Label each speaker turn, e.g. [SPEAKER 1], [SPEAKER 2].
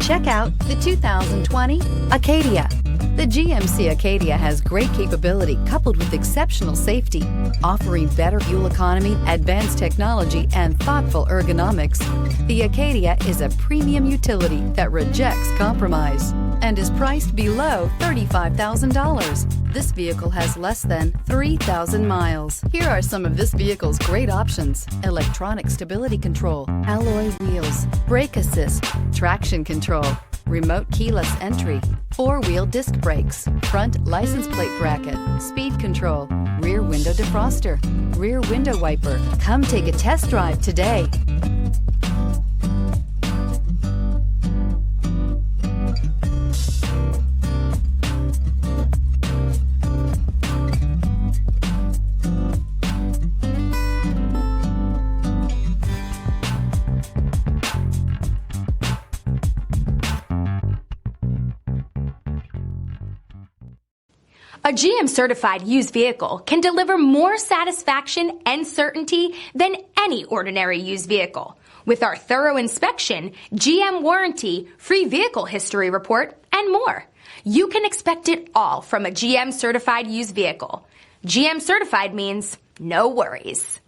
[SPEAKER 1] Check out the 2020 Acadia. The GMC Acadia has great capability coupled with exceptional safety, offering better fuel economy, advanced technology, and thoughtful ergonomics. The Acadia is a premium utility that rejects compromise and is priced below $35,000. This vehicle has less than 3,000 miles. Here are some of this vehicle's great options: electronic stability control, alloy wheels, brake assist, traction control, remote keyless entry, four-wheel disc brakes, front license plate bracket, speed control, rear window defroster, rear window wiper. Come take a test drive today.
[SPEAKER 2] A GM-certified used vehicle can deliver more satisfaction and certainty than any ordinary used vehicle. With our thorough inspection, GM warranty, free vehicle history report, and more. You can expect it all from a GM-certified used vehicle. GM-certified means no worries.